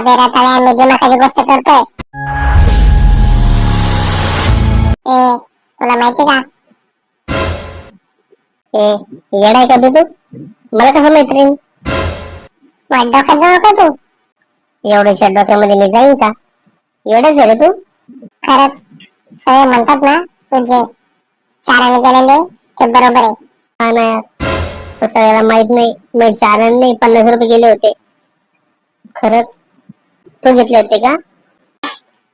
अबे रताळ्या मी दिमाखाची गोष्ट करतोय. तुला माहिती का? येडाय का तू? मला कसं मैत्रीण? डोक्यात जाऊ का तू? एवढ्याशा डोक्यामध्ये मी जाईन का? एवढंच आहे रे तू? खरंच सगळे म्हणतात ना तुझे चाराने गेलेले ते बरोबर आहे. हा ना यार, तो सगळ्याला माहित नाही मी चाराने नाही 50 रुपये गेले होते. खरंच तू घेतले होते का?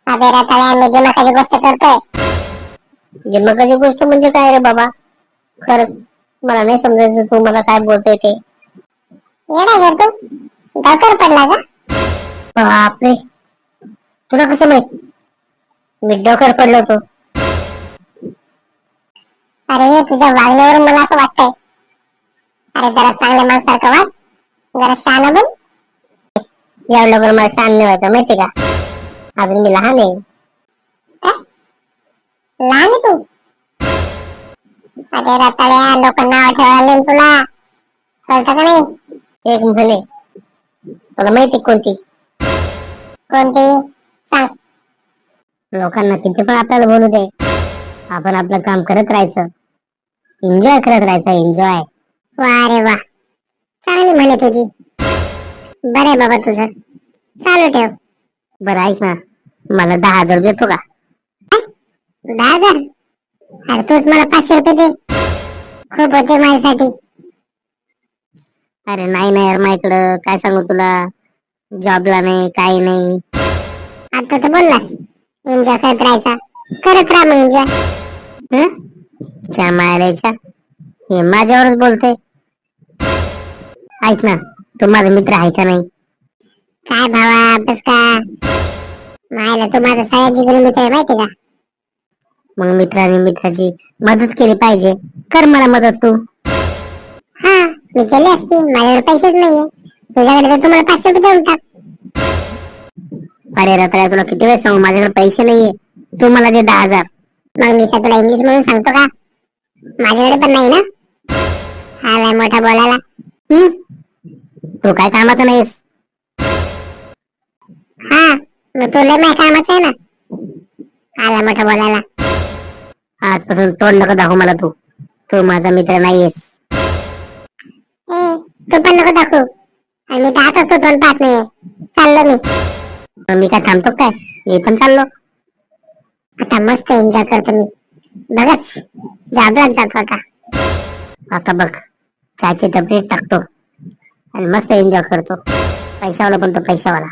अबे रताळ्या मी दिमाखाची गोष्ट करतोय. दिमाखाची गोष्ट म्हणजे काय रे बाबा? खरंच मला नाही समजायचं तू मला काय बोलतोय ते. येडा ग तू, डोक्यावर पडला का? बापरे, तुला कसं माहित मी डोक्यावर पडलो होतो? अरे तुझ्या वागण्यावरून मला असं वाटतंय. अरे जरा चांगल्या माणसारखं वाग, जरा शहाणा बन. एवढं लवकर मला शहाण नाही व्हायचं माहिती का? अजून मी लहान आहे. काय? लहान आहे तू? अरे रताळ्या लोकांना नाव ठेवायला तुला कळतं का नाही? एक म्हणे तुला माहिती कोणती? कोणती सांग. लोकांना किती पण आपल्याला बोलू दे, आपण आपलं काम करत राहायचं, एन्जॉय करत राहायचं. एन्जॉय. वा रे वा, चांगली म्हणे तुझी. बरे बाबा तुझं, चालू ठेव. बरं ऐक ना, मला 10,000 देतो का? 10,000? अरे तूच मला 500 रुपये दे, खूप होते माझ्यासाठी. अरे नाही ना यार, माझ्याकडं काय सांगू तुला, जॉबला नाही काही नाही. आता तर बोललास एन्जॉय करत राहायचा, करत राहा मग एन्जॉय. मारायच्या हे माझ्यावरच बोलते. ऐक ना, तू माझा मित्र आहे का नाही? काय भावा अभ्यास का? मायला तू माझा सयाजी गुरु मित्र आहे माहिती का? मग मित्राने मित्राची मदत केली पाहिजे, कर मला मदत तू. हा मी केली असती, माझ्याकडे पैसेच नाहीये. तुझ्याकडे तर तुम्हाला 500 रुपये देऊन टाक. अरे रताळ्या तुला किती वेळ सांगू, माझ्याकडे पैसे नाहीये, तू मला दे 10,000. मग मी काय तुला इंग्लिश म्हणून सांगतो का? माझ्याकडे पण नाही ना. हा लय मोठा बोलायला. तू काय कामाचा नाहीस. हा मग तू लय माझ्या कामाचा आहे ना, आला मोठा बोलायला. आजपासून तोंड नको दाखवू मला तू, तू माझा मित्र नाहीयेस. तू पण नको दाखवू, आणि मी तर आताच तो तोंड पाहत नाहीये. चाललो मी. मी काय थांबतो काय? मी पण चाललो. आता मस्त एन्जॉय करतो मी, बघच जॉबलाच जातो आता. आता बघ चहाची टपरी टाकतो आणि मस्त एन्जॉय करतो. पैशावाला पण तो पैशावाला.